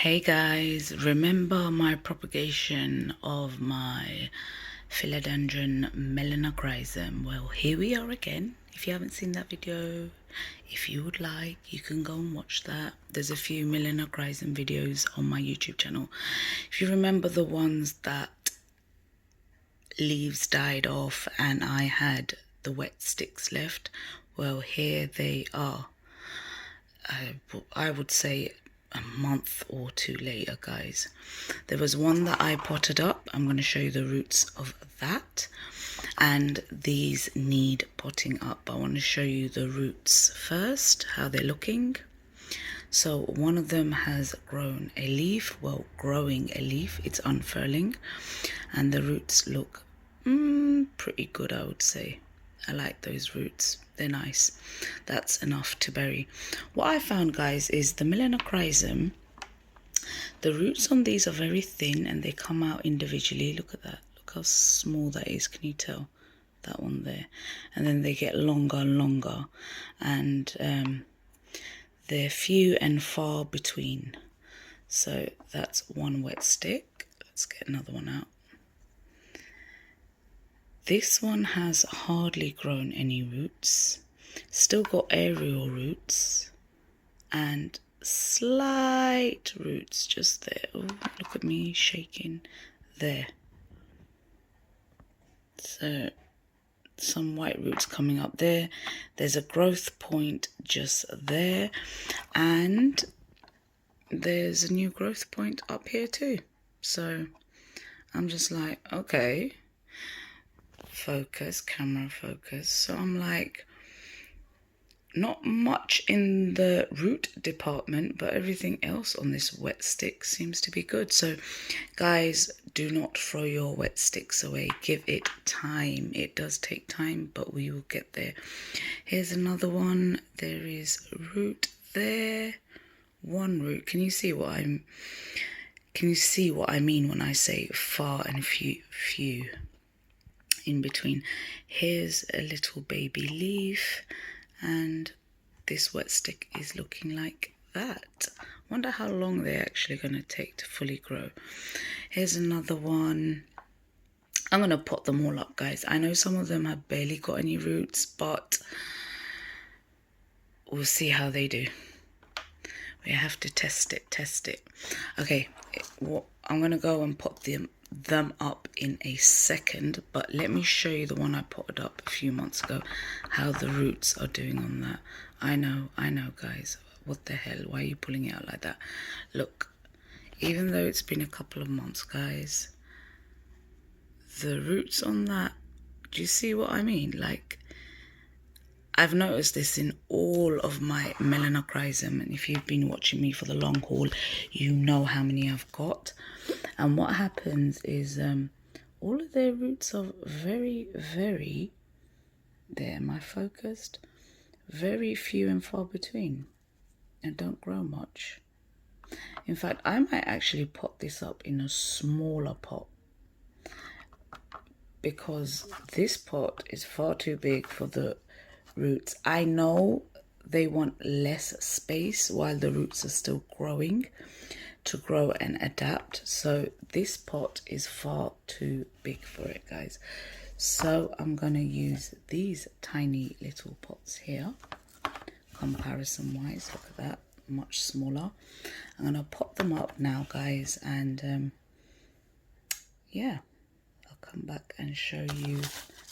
Hey guys, remember my propagation of my Philodendron Melanochrysum? Well, here we are again. If you haven't seen that video, if you would like, you can go and watch that. There's a few Melanochrysum videos on my YouTube channel. If you remember the ones that leaves died off and I had the wet sticks left, well, here they are. I would say a month or two later, guys. There was one that I potted up. I'm going to show you the roots of that, and these need potting up. I want to show you the roots first, how they're looking. So one of them has grown a leaf, well, growing a leaf, it's unfurling, and the roots look pretty good, I would say. I like those roots, they're nice. That's enough to bury. What I found, guys, is the Melanochrysum, the roots on these are very thin and they come out individually. Look at that, look how small that is, can you tell? That one there. And then they get longer and longer, and they're few and far between. So that's one wet stick. Let's get another one out. This one has hardly grown any roots, still got aerial roots and slight roots just there. Oh, look at me shaking there. So some white roots coming up there. There's a growth point just there, and there's a new growth point up here too. So I'm just like, okay. Focus, camera focus. So I'm like, not much in the root department, but everything else on this wet stick seems to be good. So guys, do not throw your wet sticks away. Give it time. It does take time, but we will get there. Here's another one. There is root there. One root. Can you see what I mean when I say far and few in between? Here's a little baby leaf, and this wet stick is looking like that. Wonder how long they're actually going to take to fully grow. Here's another one. I'm going to pot them all up, guys. I know some of them have barely got any roots, but we'll see how they do. We have to test it. Okay, I'm going to go and pot them up in a second, but let me show you the one I potted up a few months ago, how the roots are doing on that. I know guys, what the hell, why are you pulling it out like that? Look, even though it's been a couple of months, guys, the roots on that, do you see what I mean? Like, I've noticed this in all of my Melanochrysum, and if you've been watching me for the long haul, you know how many I've got. And what happens is all of their roots are very, very, there, am I focused? Very few and far between, and don't grow much. In fact, I might actually pot this up in a smaller pot, because this pot is far too big for the roots. I know they want less space while the roots are still growing, to grow and adapt. So this pot is far too big for it, guys. So I'm going to use these tiny little pots here, comparison wise. Look at that, much smaller. I'm going to pot them up now, guys, and yeah, I'll come back and show you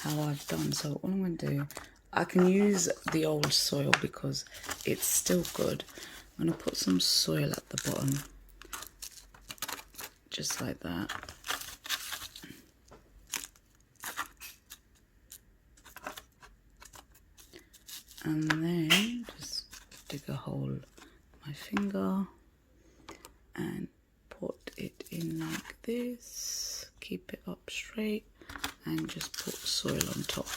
how I've done. So what I'm going to do, I can use the old soil because it's still good. I'm going to put some soil at the bottom, just like that. And then just dig a hole with my finger and put it in like this. Keep it up straight and just put soil on top.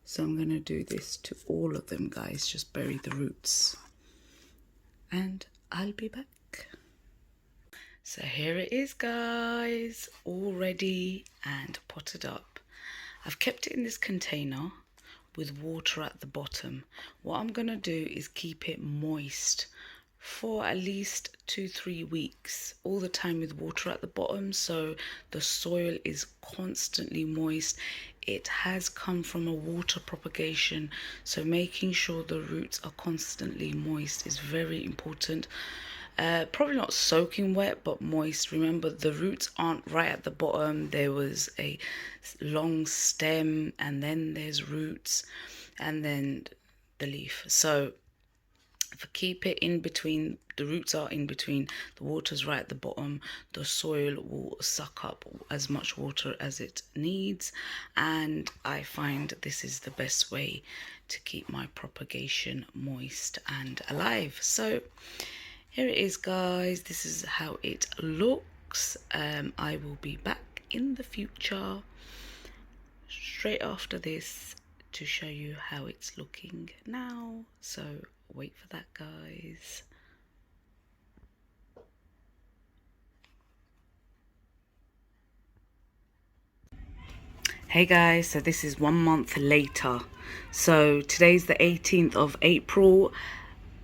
So I'm going to do this to all of them, guys. Just bury the roots. And I'll be back. So here it is, guys, all ready and potted up. I've kept it in this container with water at the bottom. What I'm going to do is keep it moist for at least 2-3 weeks, all the time with water at the bottom, so the soil is constantly moist. It has come from a water propagation, so making sure the roots are constantly moist is very important. Probably not soaking wet, but moist. Remember, the roots aren't right at the bottom. There was a long stem, and then there's roots, and then the leaf. So if I keep it in between, the roots are in between, the water's right at the bottom, the soil will suck up as much water as it needs, and I find this is the best way to keep my propagation moist and alive. So here it is, guys. This is how it looks. I will be back in the future straight after this to show you how it's looking now, so wait for that, guys. Hey guys, so this is 1 month later. So today's the 18th of April.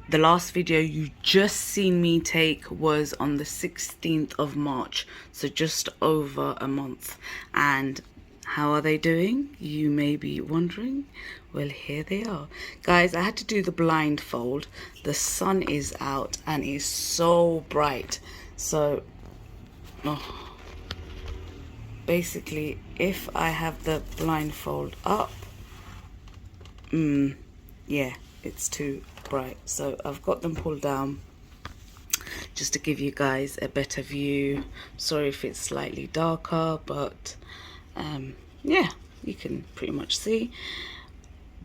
The last video you just seen me take was on the 16th of March, so just over a month. And how are they doing, you may be wondering? Well, here they are. Guys, I had to do the blindfold. The sun is out and it's so bright. So, basically, if I have the blindfold up, yeah, it's too bright. So I've got them pulled down just to give you guys a better view. Sorry if it's slightly darker, but yeah, you can pretty much see.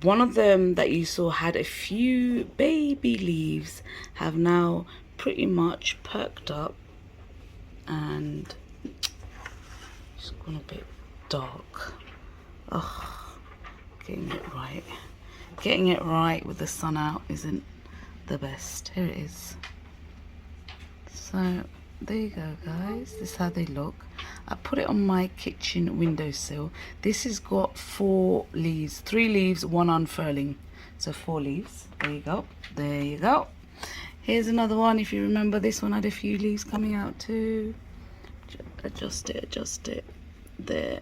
One of them that you saw had a few baby leaves have now pretty much perked up, and it's gone a bit dark. Oh, getting it right with the sun out isn't the best. Here it is. So there you go, guys. This is how they look. I put it on my kitchen windowsill. This has got 4 leaves, 3 leaves, 1 unfurling, so 4 leaves. There you go, there you go. Here's another one. If you remember, this one had a few leaves coming out too. Adjust it there.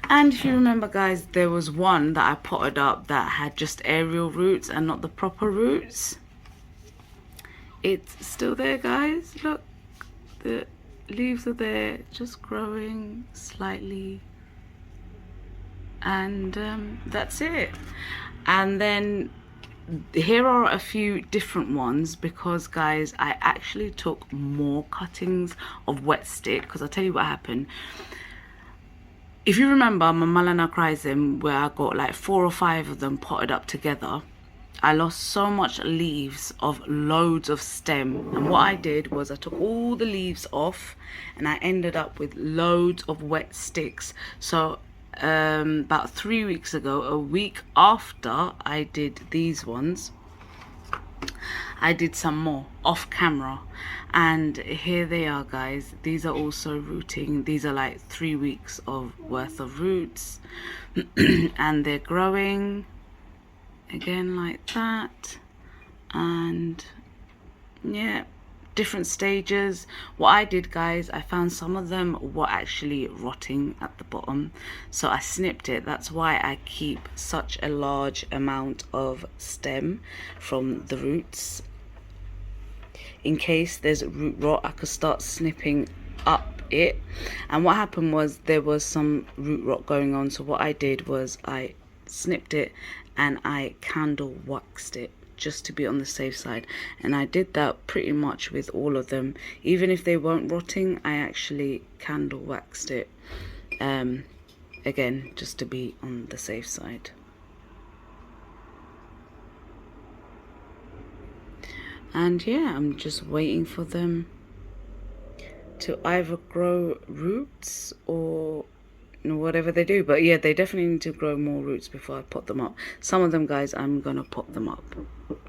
And if you remember, guys, there was one that I potted up that had just aerial roots and not the proper roots. It's still there, guys. Look, the leaves are there, just growing slightly, and that's it. And then here are a few different ones, because guys, I actually took more cuttings of wet stick, because I'll tell you what happened. If you remember my Melanochrysum, where I got like 4 or 5 of them potted up together, I lost so much leaves of loads of stem, and what I did was I took all the leaves off and I ended up with loads of wet sticks. So about 3 weeks ago, a week after I did these ones, I did some more off camera, and here they are, guys. These are also rooting. These are like 3 weeks of worth of roots and they're growing again like that, and yeah, different stages. What I did, guys, I found some of them were actually rotting at the bottom, so I snipped it. That's why I keep such a large amount of stem from the roots. In case there's root rot, I could start snipping up it. And what happened was there was some root rot going on, so what I did was I snipped it and I candle waxed it just to be on the safe side. And I did that pretty much with all of them. Even if they weren't rotting, I actually candle waxed it again, just to be on the safe side. And yeah, I'm just waiting for them to either grow roots or whatever they do. But yeah, they definitely need to grow more roots before I pot them up. Some of them, guys, I'm gonna pot them up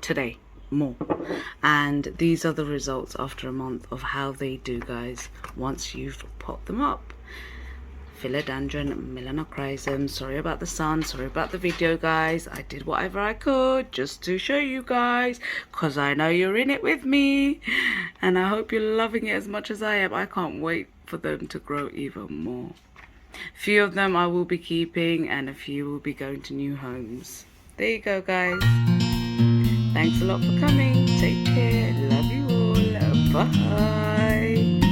today, more. And these are the results after a month of how they do, guys, once you've pot them up. Philodendron, Melanochrysum. Sorry about the sun, sorry about the video, guys. I did whatever I could just to show you guys, because I know you're in it with me, and I hope you're loving it as much as I am. I can't wait for them to grow even more. A few of them I will be keeping, and a few will be going to new homes. There you go, guys. Thanks a lot for coming. Take care. Love you all. Bye.